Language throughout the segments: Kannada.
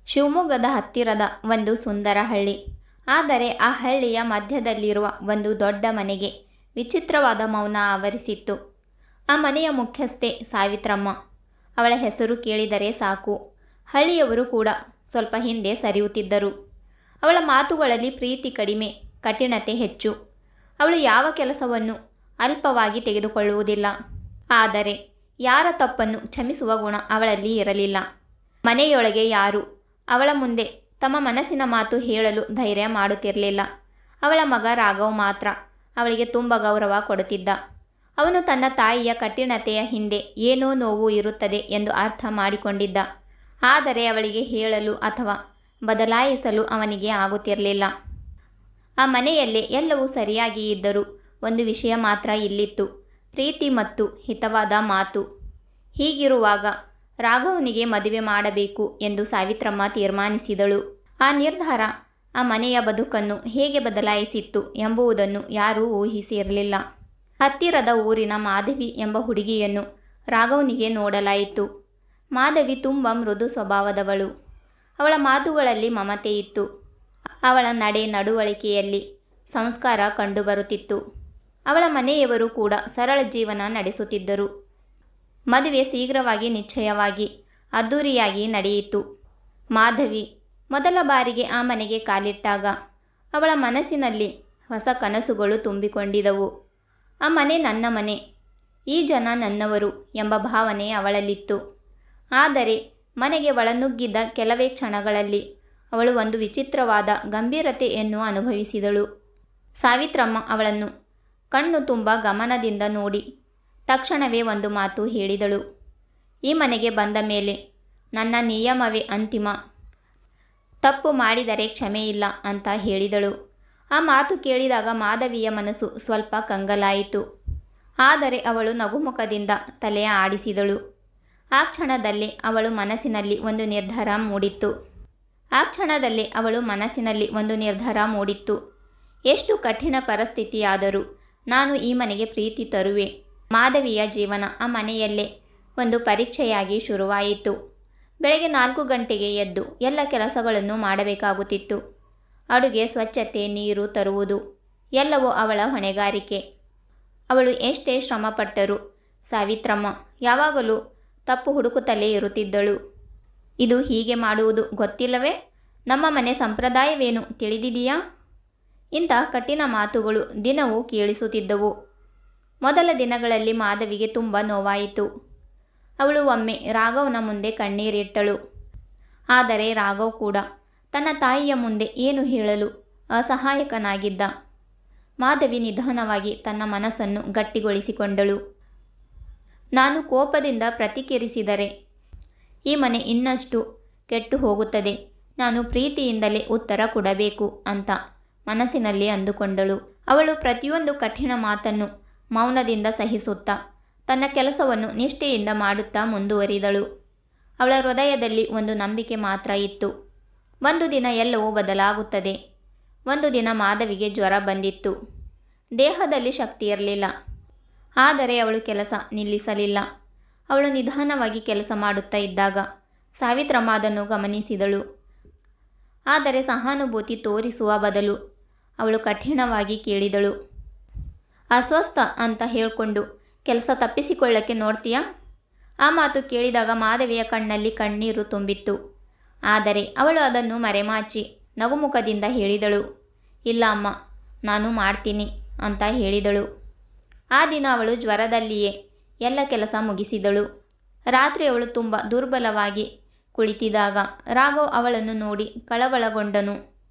ಶಿವಮೊಗ್ಗದ ಹತ್ತಿರದ ಒಂದು ಸುಂದರ ಹಳ್ಳಿ. ಆದರೆ ಆ ಹಳ್ಳಿಯ ಮಧ್ಯದಲ್ಲಿರುವ ಒಂದು ದೊಡ್ಡ ಮನೆಗೆ ವಿಚಿತ್ರವಾದ ಮೌನ ಆವರಿಸಿತ್ತು. ಆ ಮನೆಯ ಮುಖ್ಯಸ್ಥೆ ಸಾವಿತ್ರಮ್ಮ. ಅವಳ ಹೆಸರು ಕೇಳಿದರೆ ಸಾಕು ಹಳ್ಳಿಯವರು ಕೂಡ ಸ್ವಲ್ಪ ಹಿಂದೆ ಸರಿಯುತ್ತಿದ್ದರು. ಅವಳ ಮಾತುಗಳಲ್ಲಿ ಪ್ರೀತಿ ಕಡಿಮೆ, ಕಠಿಣತೆ ಹೆಚ್ಚು. ಅವಳು ಯಾವ ಕೆಲಸವನ್ನು ಅಲ್ಪವಾಗಿ ತೆಗೆದುಕೊಳ್ಳುವುದಿಲ್ಲ. ಆದರೆ ಯಾರ ತಪ್ಪನ್ನು ಕ್ಷಮಿಸುವ ಗುಣ ಅವಳಲ್ಲಿ ಇರಲಿಲ್ಲ. ಮನೆಯೊಳಗೆ ಯಾರು ಅವಳ ಮುಂದೆ ತಮ್ಮ ಮನಸ್ಸಿನ ಮಾತು ಹೇಳಲು ಧೈರ್ಯ ಮಾಡುತ್ತಿರಲಿಲ್ಲ. ಅವಳ ಮಗ ರಾಘವ್ ಮಾತ್ರ ಅವಳಿಗೆ ತುಂಬ ಗೌರವ ಕೊಡುತ್ತಿದ್ದ. ಅವನು ತನ್ನ ತಾಯಿಯ ಕಠಿಣತೆಯ ಹಿಂದೆ ಏನೋ ನೋವು ಇರುತ್ತದೆ ಎಂದು ಅರ್ಥ ಮಾಡಿಕೊಂಡಿದ್ದ. ಆದರೆ ಅವಳಿಗೆ ಹೇಳಲು ಅಥವಾ ಬದಲಾಯಿಸಲು ಅವನಿಗೆ ಆಗುತ್ತಿರಲಿಲ್ಲ. ಆ ಮನೆಯಲ್ಲೇ ಎಲ್ಲವೂ ಸರಿಯಾಗಿ ಇದ್ದರೂ ಒಂದು ವಿಷಯ ಮಾತ್ರ ಇಲ್ಲಿತ್ತು: ಪ್ರೀತಿ ಮತ್ತು ಹಿತವಾದ ಮಾತು. ಹೀಗಿರುವಾಗ ರಾಘವನಿಗೆ ಮದುವೆ ಮಾಡಬೇಕು ಎಂದು ಸಾವಿತ್ರಮ್ಮ ತೀರ್ಮಾನಿಸಿದಳು. ಆ ನಿರ್ಧಾರ ಆ ಮನೆಯ ಬದುಕನ್ನು ಹೇಗೆ ಬದಲಾಯಿಸಿತ್ತು ಎಂಬುದನ್ನು ಯಾರೂ ಊಹಿಸಿರಲಿಲ್ಲ. ಹತ್ತಿರದ ಊರಿನ ಮಾಧವಿ ಎಂಬ ಹುಡುಗಿಯನ್ನು ರಾಘವನಿಗೆ ನೋಡಲಾಯಿತು. ಮಾಧವಿ ತುಂಬ ಮೃದು ಸ್ವಭಾವದವಳು. ಅವಳ ಮಾತುಗಳಲ್ಲಿ ಮಮತೆ ಇತ್ತು. ಅವಳ ನಡೆ ನಡವಳಿಕೆಯಲ್ಲಿ ಸಂಸ್ಕಾರ ಕಂಡುಬರುತ್ತಿತ್ತು. ಅವಳ ಮನೆಯವರು ಕೂಡ ಸರಳ ಜೀವನ ನಡೆಸುತ್ತಿದ್ದರು. ಮದುವೆ ಶೀಘ್ರವಾಗಿ ನಿಶ್ಚಯವಾಗಿ ಅದ್ಧೂರಿಯಾಗಿ ನಡೆಯಿತು. ಮಾಧವಿ ಮೊದಲ ಬಾರಿಗೆ ಆ ಮನೆಗೆ ಕಾಲಿಟ್ಟಾಗ ಅವಳ ಮನಸ್ಸಿನಲ್ಲಿ ಹೊಸ ಕನಸುಗಳು ತುಂಬಿಕೊಂಡಿದ್ದವು. ಆ ಮನೆ ನನ್ನ ಮನೆ, ಈ ಜನ ನನ್ನವರು ಎಂಬ ಭಾವನೆ ಅವಳಲ್ಲಿತ್ತು. ಆದರೆ ಮನೆಗೆ ಒಳನುಗ್ಗಿದ್ದ ಕೆಲವೇ ಕ್ಷಣಗಳಲ್ಲಿ ಅವಳು ಒಂದು ವಿಚಿತ್ರವಾದ ಗಂಭೀರತೆಯನ್ನು ಅನುಭವಿಸಿದಳು. ಸಾವಿತ್ರಮ್ಮ ಅವಳನ್ನು ಕಣ್ಣು ತುಂಬ ಗಮನದಿಂದ ನೋಡಿ ತಕ್ಷಣವೇ ಒಂದು ಮಾತು ಹೇಳಿದಳು: ಈ ಮನೆಗೆ ಬಂದ ಮೇಲೆ ನನ್ನ ನಿಯಮವೇ ಅಂತಿಮ. ತಪ್ಪು ಮಾಡಿದರೆ ಕ್ಷಮೆ ಇಲ್ಲ ಅಂತ ಹೇಳಿದಳು. ಆ ಮಾತು ಕೇಳಿದಾಗ ಮಾಧವಿಯ ಮನಸ್ಸು ಸ್ವಲ್ಪ ಕಂಗಲಾಯಿತು. ಆದರೆ ಅವಳು ನಗುಮುಖದಿಂದ ತಲೆಯ ಆಡಿಸಿದಳು. ಆ ಕ್ಷಣದಲ್ಲೇ ಅವಳು ಮನಸ್ಸಿನಲ್ಲಿ ಒಂದು ನಿರ್ಧಾರ ಮೂಡಿತ್ತು. ಎಷ್ಟು ಕಠಿಣ ಪರಿಸ್ಥಿತಿಯಾದರೂ ನಾನು ಈ ಮನೆಗೆ ಪ್ರೀತಿ ತರುವೆ. ಮಾಧವಿಯ ಜೀವನ ಆ ಮನೆಯಲ್ಲೇ ಒಂದು ಪರೀಕ್ಷೆಯಾಗಿ ಶುರುವಾಯಿತು. ಬೆಳಗ್ಗೆ 4 ಗಂಟೆಗೆ ಎದ್ದು ಎಲ್ಲ ಕೆಲಸಗಳನ್ನು ಮಾಡಬೇಕಾಗುತ್ತಿತ್ತು. ಅಡುಗೆ, ಸ್ವಚ್ಛತೆ, ನೀರು ತರುವುದು ಎಲ್ಲವೂ ಅವಳ ಹೊಣೆಗಾರಿಕೆ. ಅವಳು ಎಷ್ಟೇ ಶ್ರಮಪಟ್ಟರೂ ಸಾವಿತ್ರಮ್ಮ ಯಾವಾಗಲೂ ತಪ್ಪು ಹುಡುಕುತ್ತಲೇ ಇರುತ್ತಿದ್ದಳು. ಇದು ಹೀಗೆ ಮಾಡುವುದು ಗೊತ್ತಿಲ್ಲವೇ? ನಮ್ಮ ಮನೆ ಸಂಪ್ರದಾಯವೇನು ತಿಳಿದಿದೆಯಾ? ಇಂಥ ಕಠಿಣ ಮಾತುಗಳು ದಿನವೂ ಕೇಳಿಸುತ್ತಿದ್ದವು. ಮೊದಲ ದಿನಗಳಲ್ಲಿ ಮಾಧವಿಗೆ ತುಂಬ ನೋವಾಯಿತು. ಅವಳು ಒಮ್ಮೆ ರಾಘವ್ನ ಮುಂದೆ ಕಣ್ಣೀರಿಟ್ಟಳು. ಆದರೆ ರಾಘವ್ ಕೂಡ ತನ್ನ ತಾಯಿಯ ಮುಂದೆ ಏನು ಹೇಳಲು ಅಸಹಾಯಕನಾಗಿದ್ದ. ಮಾಧವಿ ನಿಧಾನವಾಗಿ ತನ್ನ ಮನಸ್ಸನ್ನು ಗಟ್ಟಿಗೊಳಿಸಿಕೊಂಡಳು. ನಾನು ಕೋಪದಿಂದ ಪ್ರತಿಕ್ರಿಯಿಸಿದರೆ ಈ ಮನೆ ಇನ್ನಷ್ಟು ಕೆಟ್ಟು ಹೋಗುತ್ತದೆ. ನಾನು ಪ್ರೀತಿಯಿಂದಲೇ ಉತ್ತರ ಕೊಡಬೇಕು ಅಂತ ಮನಸ್ಸಿನಲ್ಲಿ ಅಂದುಕೊಂಡಳು. ಅವಳು ಪ್ರತಿಯೊಂದು ಕಠಿಣ ಮಾತನ್ನು ಮೌನದಿಂದ ಸಹಿಸುತ್ತಾ ತನ್ನ ಕೆಲಸವನ್ನು ನಿಷ್ಠೆಯಿಂದ ಮಾಡುತ್ತಾ ಮುಂದುವರಿದಳು. ಅವಳ ಹೃದಯದಲ್ಲಿ ಒಂದು ನಂಬಿಕೆ ಮಾತ್ರ ಇತ್ತು: ಒಂದು ದಿನ ಎಲ್ಲವೂ ಬದಲಾಗುತ್ತದೆ. ಒಂದು ದಿನ ಮಾಧವಿಗೆ ಜ್ವರ ಬಂದಿತ್ತು. ದೇಹದಲ್ಲಿ ಶಕ್ತಿ ಇರಲಿಲ್ಲ. ಆದರೆ ಅವಳು ಕೆಲಸ ನಿಲ್ಲಿಸಲಿಲ್ಲ. ಅವಳು ನಿಧಾನವಾಗಿ ಕೆಲಸ ಮಾಡುತ್ತಾ ಇದ್ದಾಗ ಸಾವಿತ್ರಮ್ಮ ಅದನ್ನು ಗಮನಿಸಿದಳು. ಆದರೆ ಸಹಾನುಭೂತಿ ತೋರಿಸುವ ಬದಲು ಅವಳು ಕಠಿಣವಾಗಿ ಕೇಳಿದಳು: ಅಸ್ವಸ್ಥ ಅಂತ ಹೇಳಿಕೊಂಡು ಕೆಲಸ ತಪ್ಪಿಸಿಕೊಳ್ಳಕ್ಕೆ ನೋಡ್ತೀಯಾ? ಆ ಮಾತು ಕೇಳಿದಾಗ ಮಾಧವಿಯ ಕಣ್ಣಲ್ಲಿ ಕಣ್ಣೀರು ತುಂಬಿತ್ತು. ಆದರೆ ಅವಳು ಅದನ್ನು ಮರೆಮಾಚಿ ನಗುಮುಖದಿಂದ ಹೇಳಿದಳು: ಇಲ್ಲ ಅಮ್ಮ, ನಾನು ಮಾಡ್ತೀನಿ ಅಂತ ಹೇಳಿದಳು. ಆ ದಿನ ಅವಳು ಜ್ವರದಲ್ಲಿಯೇ ಎಲ್ಲ ಕೆಲಸ ಮುಗಿಸಿದಳು. ರಾತ್ರಿ ಅವಳು ತುಂಬ ದುರ್ಬಲವಾಗಿ ಕುಳಿತಿದ್ದಾಗ ರಾಘವ್ ಅವಳನ್ನು ನೋಡಿ ಕಳವಳಗೊಂಡನು.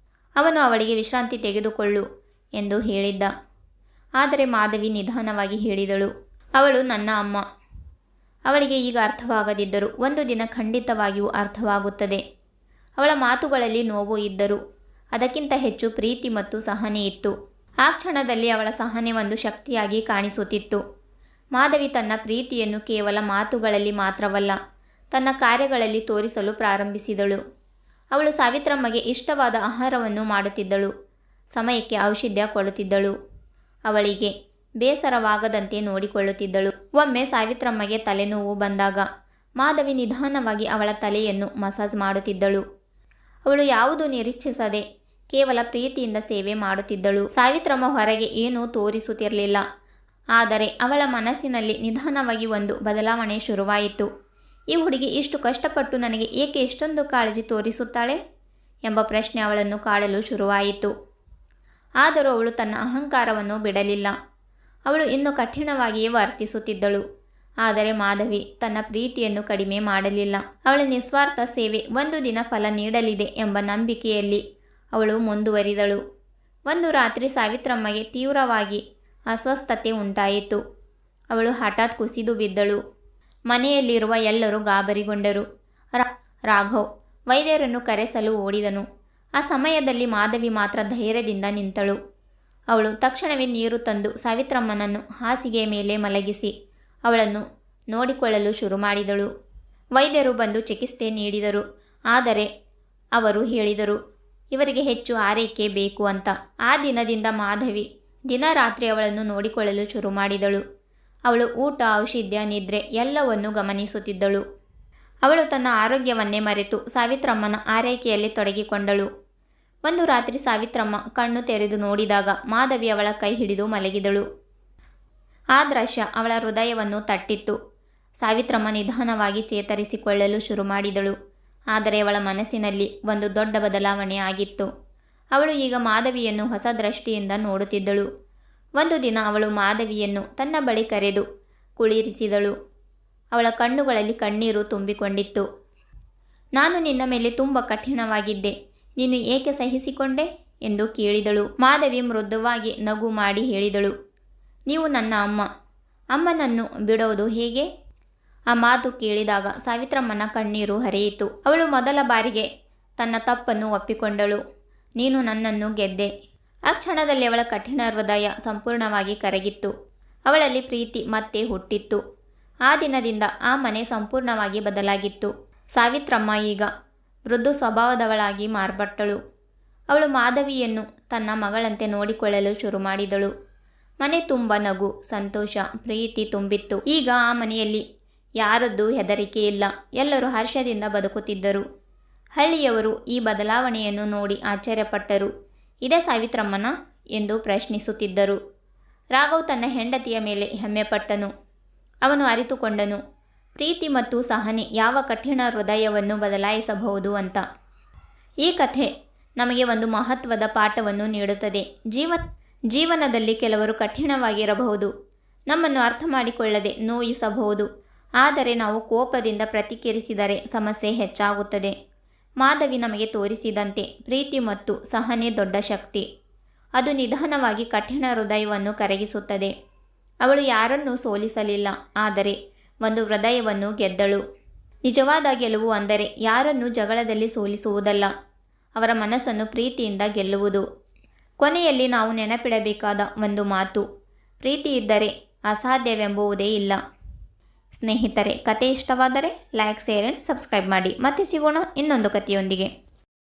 ಅವನು ಅವಳಿಗೆ ವಿಶ್ರಾಂತಿ ತೆಗೆದುಕೊಳ್ಳು ಎಂದು ಹೇಳಿದ್ದ. ಆದರೆ ಮಾಧವಿ ನಿಧಾನವಾಗಿ ಹೇಳಿದಳು: ಅವಳು ನನ್ನ ಅಮ್ಮ. ಅವಳಿಗೆ ಈಗ ಅರ್ಥವಾಗದಿದ್ದರೂ ಒಂದು ದಿನ ಖಂಡಿತವಾಗಿಯೂ ಅರ್ಥವಾಗುತ್ತದೆ. ಅವಳ ಮಾತುಗಳಲ್ಲಿ ನೋವು ಇದ್ದರೂ ಅದಕ್ಕಿಂತ ಹೆಚ್ಚು ಪ್ರೀತಿ ಮತ್ತು ಸಹನೆ ಇತ್ತು. ಆ ಕ್ಷಣದಲ್ಲಿ ಅವಳ ಸಹನೆ ಒಂದು ಶಕ್ತಿಯಾಗಿ ಕಾಣಿಸುತ್ತಿತ್ತು. ಮಾಧವಿ ತನ್ನ ಪ್ರೀತಿಯನ್ನು ಕೇವಲ ಮಾತುಗಳಲ್ಲಿ ಮಾತ್ರವಲ್ಲ, ತನ್ನ ಕಾರ್ಯಗಳಲ್ಲಿ ತೋರಿಸಲು ಪ್ರಾರಂಭಿಸಿದಳು. ಅವಳು ಸಾವಿತ್ರಮ್ಮಗೆ ಇಷ್ಟವಾದ ಆಹಾರವನ್ನು ಮಾಡುತ್ತಿದ್ದಳು. ಸಮಯಕ್ಕೆ ಔಷಧ ಕೊಡುತ್ತಿದ್ದಳು. ಅವಳಿಗೆ ಬೇಸರವಾಗದಂತೆ ನೋಡಿಕೊಳ್ಳುತ್ತಿದ್ದಳು. ಒಮ್ಮೆ ಸಾವಿತ್ರಮ್ಮಗೆ ತಲೆನೋವು ಬಂದಾಗ ಮಾಧವಿ ನಿಧಾನವಾಗಿ ಅವಳ ತಲೆಯನ್ನು ಮಸಾಜ್ ಮಾಡುತ್ತಿದ್ದಳು. ಅವಳು ಯಾವುದೂ ನಿರೀಕ್ಷಿಸದೆ ಕೇವಲ ಪ್ರೀತಿಯಿಂದ ಸೇವೆ ಮಾಡುತ್ತಿದ್ದಳು. ಸಾವಿತ್ರಮ್ಮ ಹೊರಗೆ ಏನೂ ತೋರಿಸುತ್ತಿರಲಿಲ್ಲ. ಆದರೆ ಅವಳ ಮನಸ್ಸಿನಲ್ಲಿ ನಿಧಾನವಾಗಿ ಒಂದು ಬದಲಾವಣೆ ಶುರುವಾಯಿತು. ಈ ಹುಡುಗಿ ಇಷ್ಟು ಕಷ್ಟಪಟ್ಟು ನನಗೆ ಏಕೆ ಇಷ್ಟೊಂದು ಕಾಳಜಿ ತೋರಿಸುತ್ತಾಳೆ ಎಂಬ ಪ್ರಶ್ನೆ ಅವಳನ್ನು ಕಾಡಲು ಶುರುವಾಯಿತು. ಆದರೂ ಅವಳು ತನ್ನ ಅಹಂಕಾರವನ್ನು ಬಿಡಲಿಲ್ಲ. ಅವಳು ಇನ್ನೂ ಕಠಿಣವಾಗಿಯೇ ವರ್ತಿಸುತ್ತಿದ್ದಳು. ಆದರೆ ಮಾಧವಿ ತನ್ನ ಪ್ರೀತಿಯನ್ನು ಕಡಿಮೆ ಮಾಡಲಿಲ್ಲ. ಅವಳ ನಿಸ್ವಾರ್ಥ ಸೇವೆ ಒಂದು ದಿನ ಫಲ ನೀಡಲಿದೆ ಎಂಬ ನಂಬಿಕೆಯಲ್ಲಿ ಅವಳು ಮುಂದುವರಿದಳು. ಒಂದು ರಾತ್ರಿ ಸಾವಿತ್ರಮ್ಮಗೆ ತೀವ್ರವಾಗಿ ಅಸ್ವಸ್ಥತೆ ಉಂಟಾಯಿತು. ಅವಳು ಹಠಾತ್ ಕುಸಿದು ಬಿದ್ದಳು. ಮನೆಯಲ್ಲಿರುವ ಎಲ್ಲರೂ ಗಾಬರಿಗೊಂಡರು. ರಾಘವ್ ವೈದ್ಯರನ್ನು ಕರೆಸಲು ಓಡಿದನು. ಆ ಸಮಯದಲ್ಲಿ ಮಾಧವಿ ಮಾತ್ರ ಧೈರ್ಯದಿಂದ ನಿಂತಳು. ಅವಳು ತಕ್ಷಣವೇ ನೀರು ತಂದು ಸಾವಿತ್ರಮ್ಮನನ್ನು ಹಾಸಿಗೆಯ ಮೇಲೆ ಮಲಗಿಸಿ ಅವಳನ್ನು ನೋಡಿಕೊಳ್ಳಲು ಶುರು ಮಾಡಿದಳು. ವೈದ್ಯರು ಬಂದು ಚಿಕಿತ್ಸೆ ನೀಡಿದರು. ಆದರೆ ಅವರು ಹೇಳಿದರು, ಇವರಿಗೆ ಹೆಚ್ಚು ಆರೈಕೆ ಬೇಕು ಅಂತ. ಆ ದಿನದಿಂದ ಮಾಧವಿ ದಿನ ರಾತ್ರಿ ಅವಳನ್ನು ನೋಡಿಕೊಳ್ಳಲು ಶುರು ಮಾಡಿದಳು. ಅವಳು ಊಟ, ಔಷಧ್ಯ, ನಿದ್ರೆ ಎಲ್ಲವನ್ನೂ ಗಮನಿಸುತ್ತಿದ್ದಳು. ಅವಳು ತನ್ನ ಆರೋಗ್ಯವನ್ನೇ ಮರೆತು ಸಾವಿತ್ರಮ್ಮನ ಆರೈಕೆಯಲ್ಲಿ ತೊಡಗಿಕೊಂಡಳು. ಒಂದು ರಾತ್ರಿ ಸಾವಿತ್ರಮ್ಮ ಕಣ್ಣು ತೆರೆದು ನೋಡಿದಾಗ ಮಾಧವಿ ಅವಳ ಕೈ ಹಿಡಿದು ಮಲಗಿದಳು. ಆ ದೃಶ್ಯ ಅವಳ ಹೃದಯವನ್ನು ತಟ್ಟಿತ್ತು. ಸಾವಿತ್ರಮ್ಮ ನಿಧಾನವಾಗಿ ಚೇತರಿಸಿಕೊಳ್ಳಲು ಶುರು ಮಾಡಿದಳು. ಆದರೆ ಅವಳ ಮನಸ್ಸಿನಲ್ಲಿ ಒಂದು ದೊಡ್ಡ ಬದಲಾವಣೆ ಆಗಿತ್ತು. ಅವಳು ಈಗ ಮಾಧವಿಯನ್ನು ಹೊಸ ದೃಷ್ಟಿಯಿಂದ ನೋಡುತ್ತಿದ್ದಳು. ಒಂದು ದಿನ ಅವಳು ಮಾಧವಿಯನ್ನು ತನ್ನ ಬಳಿ ಕರೆದು ಕುಳ್ಳಿರಿಸಿದಳು. ಅವಳ ಕಣ್ಣುಗಳಲ್ಲಿ ಕಣ್ಣೀರು ತುಂಬಿಕೊಂಡಿತ್ತು. ನಾನು ನಿನ್ನ ಮೇಲೆ ತುಂಬ ಕಠಿಣವಾಗಿದ್ದೆ, ನೀನು ಏಕೆ ಸಹಿಸಿಕೊಂಡೆ ಎಂದು ಕೇಳಿದಳು. ಮಾಧವಿ ಮೃದುವಾಗಿ ನಗು ಮಾಡಿ ಹೇಳಿದಳು, ನೀವು ನನ್ನ ಅಮ್ಮ, ಅಮ್ಮನನ್ನು ಬಿಡೋದು ಹೇಗೆ? ಆ ಮಾತು ಕೇಳಿದಾಗ ಸಾವಿತ್ರಮ್ಮನ ಕಣ್ಣೀರು ಹರಿಯಿತು. ಅವಳು ಮೊದಲ ಬಾರಿಗೆ ತನ್ನ ತಪ್ಪನ್ನು ಒಪ್ಪಿಕೊಂಡಳು. ನೀನು ನನ್ನನ್ನು ಗೆದ್ದೆ. ಆ ಕ್ಷಣದಲ್ಲಿ ಅವಳ ಕಠಿಣ ಹೃದಯ ಸಂಪೂರ್ಣವಾಗಿ ಕರಗಿತ್ತು. ಅವಳಲ್ಲಿ ಪ್ರೀತಿ ಮತ್ತೆ ಹುಟ್ಟಿತ್ತು. ಆ ದಿನದಿಂದ ಆ ಮನೆ ಸಂಪೂರ್ಣವಾಗಿ ಬದಲಾಗಿತ್ತು. ಸಾವಿತ್ರಮ್ಮ ಈಗ ಮೃದು ಸ್ವಭಾವದವಳಾಗಿ ಮಾರ್ಪಟ್ಟಳು. ಅವಳು ಮಾಧವಿಯನ್ನು ತನ್ನ ಮಗಳಂತೆ ನೋಡಿಕೊಳ್ಳಲು ಶುರು ಮಾಡಿದಳು. ಮನೆ ತುಂಬ ನಗು, ಸಂತೋಷ, ಪ್ರೀತಿ ತುಂಬಿತ್ತು. ಈಗ ಆ ಮನೆಯಲ್ಲಿ ಯಾರದ್ದೂ ಹೆದರಿಕೆ ಇಲ್ಲ. ಎಲ್ಲರೂ ಹರ್ಷದಿಂದ ಬದುಕುತ್ತಿದ್ದರು. ಹಳ್ಳಿಯವರು ಈ ಬದಲಾವಣೆಯನ್ನು ನೋಡಿ ಆಶ್ಚರ್ಯಪಟ್ಟರು. ಇದೇ ಸಾವಿತ್ರಮ್ಮನ ಎಂದು ಪ್ರಶ್ನಿಸುತ್ತಿದ್ದರು. ರಾಘವ್ ತನ್ನ ಹೆಂಡತಿಯ ಮೇಲೆ ಹೆಮ್ಮೆಪಟ್ಟನು. ಅವನು ಅರಿತುಕೊಂಡನು, ಪ್ರೀತಿ ಮತ್ತು ಸಹನೆ ಯಾವ ಕಠಿಣ ಹೃದಯವನ್ನು ಬದಲಾಯಿಸಬಹುದು ಅಂತ. ಈ ಕಥೆ ನಮಗೆ ಒಂದು ಮಹತ್ವದ ಪಾಠವನ್ನು ನೀಡುತ್ತದೆ. ಜೀವನದಲ್ಲಿ ಕೆಲವರು ಕಠಿಣವಾಗಿರಬಹುದು, ನಮ್ಮನ್ನು ಅರ್ಥ ಮಾಡಿಕೊಳ್ಳದೆ ನೋಯಿಸಬಹುದು. ಆದರೆ ನಾವು ಕೋಪದಿಂದ ಪ್ರತಿಕ್ರಿಯಿಸಿದರೆ ಸಮಸ್ಯೆ ಹೆಚ್ಚಾಗುತ್ತದೆ. ಮಾಧವಿ ನಮಗೆ ತೋರಿಸಿದಂತೆ ಪ್ರೀತಿ ಮತ್ತು ಸಹನೆ ದೊಡ್ಡ ಶಕ್ತಿ. ಅದು ನಿಧಾನವಾಗಿ ಕಠಿಣ ಹೃದಯವನ್ನು ಕರಗಿಸುತ್ತದೆ. ಅವಳು ಯಾರನ್ನೂ ಸೋಲಿಸಲಿಲ್ಲ, ಆದರೆ ಒಂದು ಹೃದಯವನ್ನು ಗೆದ್ದಳು. ನಿಜವಾದ ಗೆಲುವು ಅಂದರೆ ಯಾರನ್ನು ಜಗಳದಲ್ಲಿ ಸೋಲಿಸುವುದಲ್ಲ, ಅವರ ಮನಸ್ಸನ್ನು ಪ್ರೀತಿಯಿಂದ ಗೆಲ್ಲುವುದು. ಕೊನೆಯಲ್ಲಿ ನಾವು ನೆನಪಿಡಬೇಕಾದ ಒಂದು ಮಾತು, ಪ್ರೀತಿ ಇದ್ದರೆ ಅಸಾಧ್ಯವೆಂಬುವುದೇ ಇಲ್ಲ. ಸ್ನೇಹಿತರೆ, ಕತೆ ಇಷ್ಟವಾದರೆ ಲೈಕ್, ಶೇರ್ ಆ್ಯಂಡ್ ಸಬ್ಸ್ಕ್ರೈಬ್ ಮಾಡಿ. ಮತ್ತೆ ಸಿಗೋಣ ಇನ್ನೊಂದು ಕಥೆಯೊಂದಿಗೆ.